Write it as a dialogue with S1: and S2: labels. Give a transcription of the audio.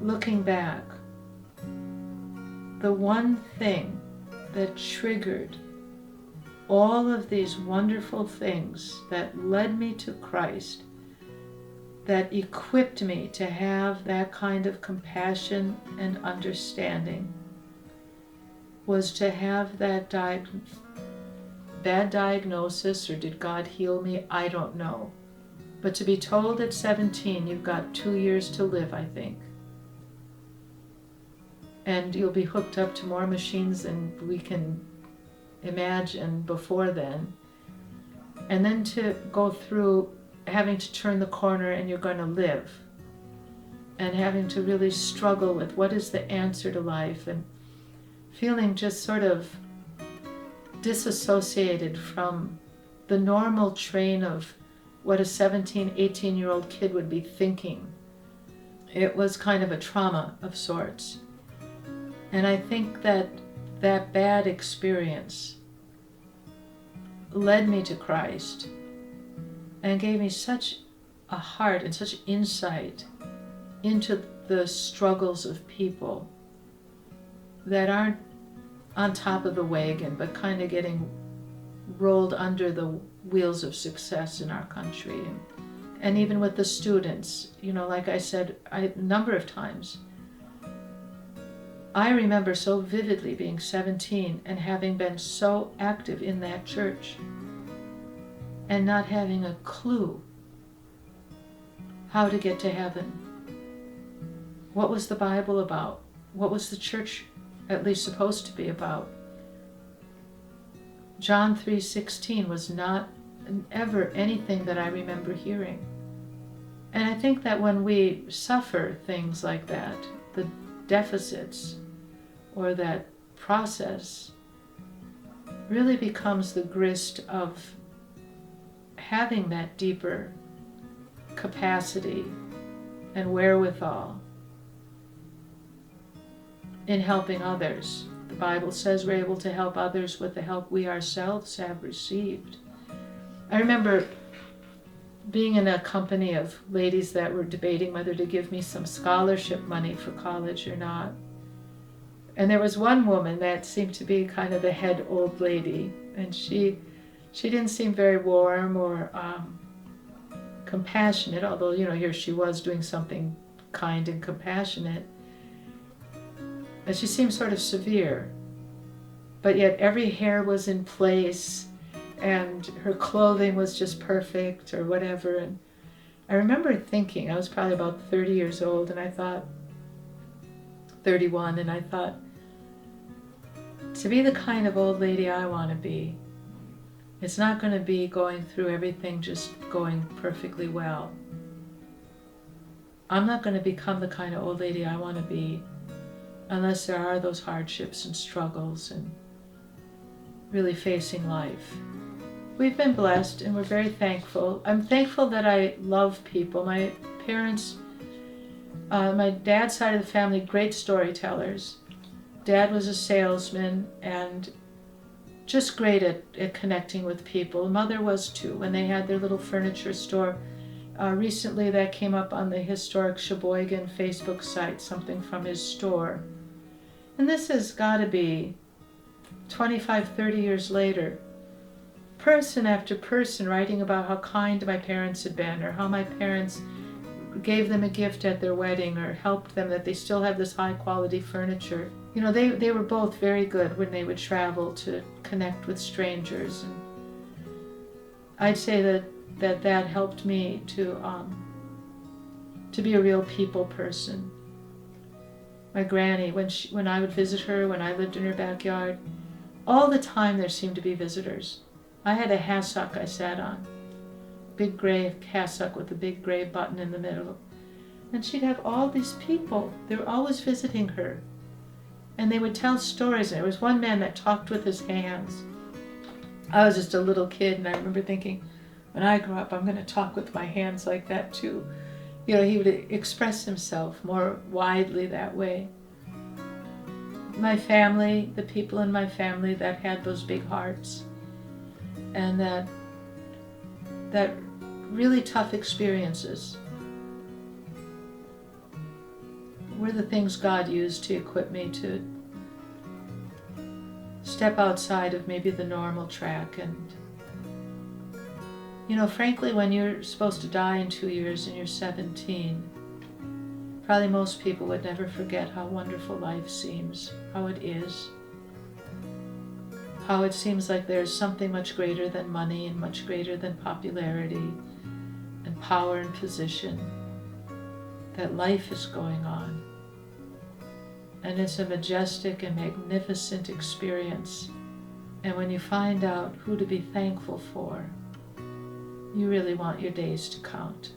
S1: looking back, the one thing that triggered all of these wonderful things that led me to Christ, that equipped me to have that kind of compassion and understanding, was to have that bad diagnosis, or did God heal me? I don't know. But to be told at 17, you've got 2 years to live, I think. And you'll be hooked up to more machines than we can imagine before then. And then to go through having to turn the corner and you're going to live. And having to really struggle with what is the answer to life, and feeling just sort of disassociated from the normal train of what a 17, 18-year-old kid would be thinking. It was kind of a trauma of sorts. And I think that that bad experience led me to Christ and gave me such a heart and such insight into the struggles of people that aren't on top of the wagon, but kind of getting rolled under the wheels of success in our country. And even with the students, like I said a number of times, I remember so vividly being 17 and having been so active in that church and not having a clue how to get to heaven. What was the Bible about? What was the church at least supposed to be about? John 3:16 was not ever anything that I remember hearing. And I think that when we suffer things like that, the deficits or that process really becomes the grist of having that deeper capacity and wherewithal in helping others. The Bible says we're able to help others with the help we ourselves have received. I remember being in a company of ladies that were debating whether to give me some scholarship money for college or not. And there was one woman that seemed to be kind of the head old lady, and she didn't seem very warm or compassionate, although, here she was doing something kind and compassionate. But she seemed sort of severe. But yet every hair was in place, and her clothing was just perfect or whatever. And I remember thinking, I was probably about 30 years old, and I thought, 31, and I thought, to be the kind of old lady I want to be, it's not going to be going through everything just going perfectly well. I'm not going to become the kind of old lady I want to be unless there are those hardships and struggles and really facing life. We've been blessed and we're very thankful. I'm thankful that I love people. My parents, my dad's side of the family, great storytellers. Dad was a salesman and just great at connecting with people. Mother was too, when they had their little furniture store. Recently that came up on the historic Sheboygan Facebook site, something from his store. And this has got to be 25, 30 years later. Person after person writing about how kind my parents had been, or how my parents gave them a gift at their wedding, or helped them, that they still have this high quality furniture. They were both very good when they would travel to connect with strangers. And I'd say that helped me to be a real people person. My granny, when I would visit her, when I lived in her backyard, all the time there seemed to be visitors. I had a hassock I sat on, big gray hassock with a big gray button in the middle. And she'd have all these people. They were always visiting her. And they would tell stories. And there was one man that talked with his hands. I was just a little kid, and I remember thinking, when I grow up, I'm going to talk with my hands like that too. He would express himself more widely that way. My family, the people in my family that had those big hearts, and that really tough experiences were the things God used to equip me to step outside of maybe the normal track. And frankly, when you're supposed to die in 2 years and you're 17, probably most people would never forget how wonderful life seems, how it is, how it seems like there's something much greater than money and much greater than popularity and power and position, that life is going on. And it's a majestic and magnificent experience. And when you find out who to be thankful for, you really want your days to count.